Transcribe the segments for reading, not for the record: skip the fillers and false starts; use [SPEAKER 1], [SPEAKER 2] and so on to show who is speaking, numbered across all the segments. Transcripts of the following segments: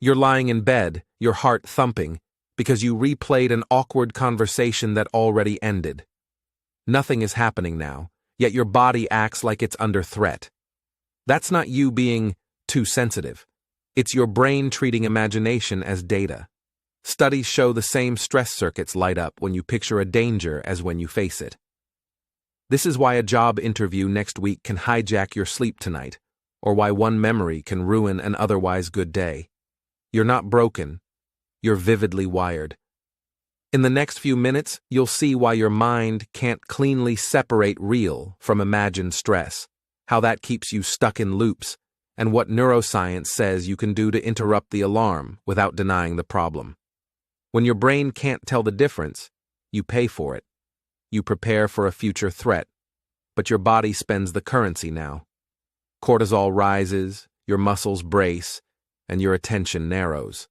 [SPEAKER 1] You're lying in bed, your heart thumping, because you replayed an awkward conversation that already ended. Nothing is happening now, yet your body acts like it's under threat. That's not you being too sensitive. It's your brain treating imagination as data. Studies show the same stress circuits light up when you picture a danger as when you face it. This is why a job interview next week can hijack your sleep tonight, or why one memory can ruin an otherwise good day. You're not broken. You're vividly wired. In the next few minutes, you'll see why your mind can't cleanly separate real from imagined stress, how that keeps you stuck in loops, and what neuroscience says you can do to interrupt the alarm without denying the problem. When your brain can't tell the difference, you pay for it. You prepare for a future threat, but your body spends the currency now. Cortisol rises, your muscles brace, and your attention narrows.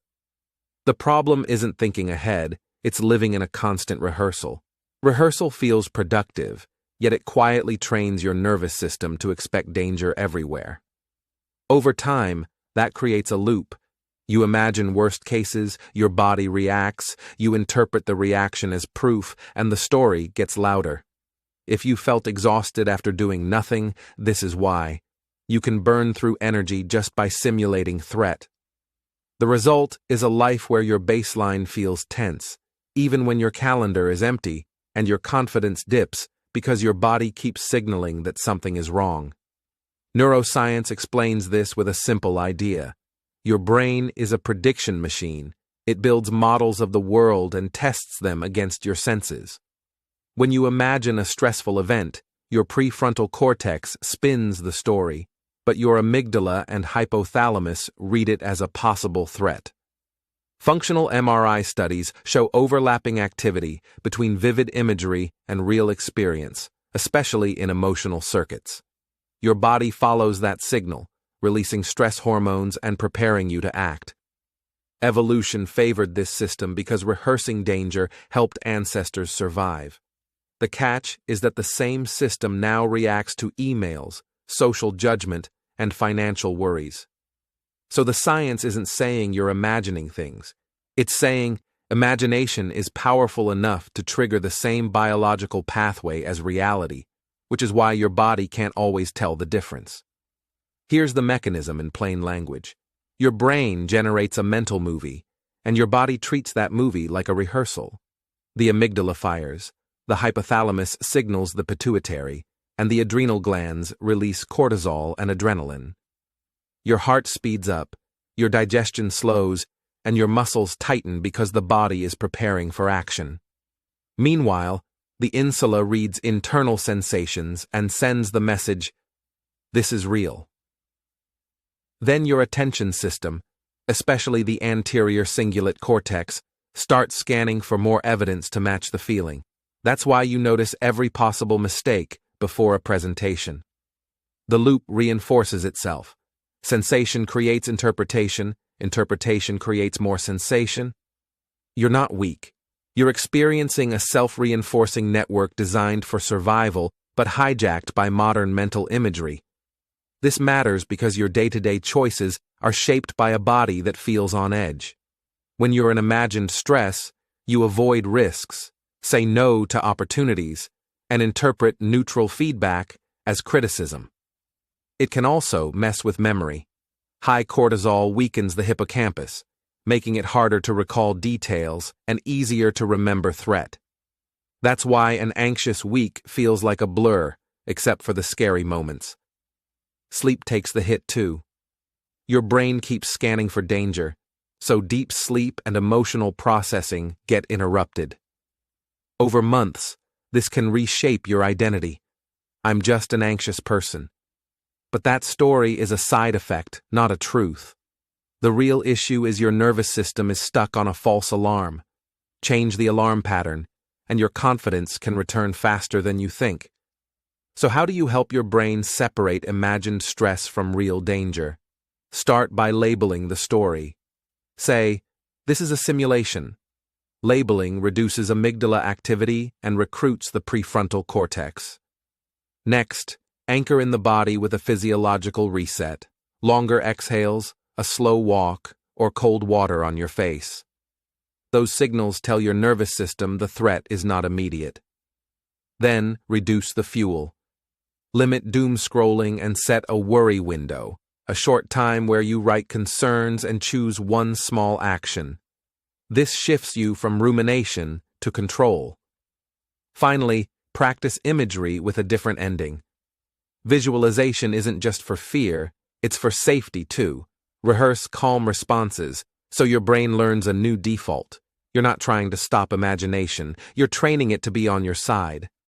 [SPEAKER 1] The problem isn't thinking ahead, it's living in a constant rehearsal. Rehearsal feels productive, yet it quietly trains your nervous system to expect danger everywhere. Over time, that creates a loop. You imagine worst cases, your body reacts, you interpret the reaction as proof, and the story gets louder. If you felt exhausted after doing nothing, this is why. You can burn through energy just by simulating threat. The result is a life where your baseline feels tense, even when your calendar is empty, and your confidence dips because your body keeps signaling that something is wrong. Neuroscience explains this with a simple idea. Your brain is a prediction machine. It builds models of the world and tests them against your senses. When you imagine a stressful event, your prefrontal cortex spins the story, but your amygdala and hypothalamus read it as a possible threat. Functional MRI studies show overlapping activity between vivid imagery and real experience, especially in emotional circuits. Your body follows that signal, releasing stress hormones and preparing you to act. Evolution favored this system because rehearsing danger helped ancestors survive. The catch is that the same system now reacts to emails, social judgment, and financial worries. So the science isn't saying you're imagining things. It's saying imagination is powerful enough to trigger the same biological pathway as reality, which is why your body can't always tell the difference. Here's the mechanism in plain language. Your brain generates a mental movie, and your body treats that movie like a rehearsal. The amygdala fires, the hypothalamus signals the pituitary, and the adrenal glands release cortisol and adrenaline. Your heart speeds up, your digestion slows, and your muscles tighten because the body is preparing for action. Meanwhile, the insula reads internal sensations and sends the message, "This is real." Then your attention system, especially the anterior cingulate cortex, starts scanning for more evidence to match the feeling. That's why you notice every possible mistake before a presentation. The loop reinforces itself. Sensation creates interpretation, interpretation creates more sensation. You're not weak. You're experiencing a self-reinforcing network designed for survival, but hijacked by modern mental imagery. This matters because your day-to-day choices are shaped by a body that feels on edge. When you're in imagined stress, you avoid risks, say no to opportunities, and interpret neutral feedback as criticism. It can also mess with memory. High cortisol weakens the hippocampus, making it harder to recall details and easier to remember threat. That's why an anxious week feels like a blur, except for the scary moments. Sleep takes the hit too. Your brain keeps scanning for danger, so deep sleep and emotional processing get interrupted. Over months, this can reshape your identity. I'm just an anxious person. But that story is a side effect, not a truth. The real issue is your nervous system is stuck on a false alarm. Change the alarm pattern, and your confidence can return faster than you think. So how do you help your brain separate imagined stress from real danger? Start by labeling the story. Say, "This is a simulation." Labeling reduces amygdala activity and recruits the prefrontal cortex. Next, anchor in the body with a physiological reset. Longer exhales, a slow walk, or cold water on your face. Those signals tell your nervous system the threat is not immediate. Then, reduce the fuel. Limit doom scrolling and set a worry window, a short time where you write concerns and choose one small action. This shifts you from rumination to control. Finally, practice imagery with a different ending. Visualization isn't just for fear, it's for safety too. Rehearse calm responses, so your brain learns a new default. You're not trying to stop imagination, you're training it to be on your side.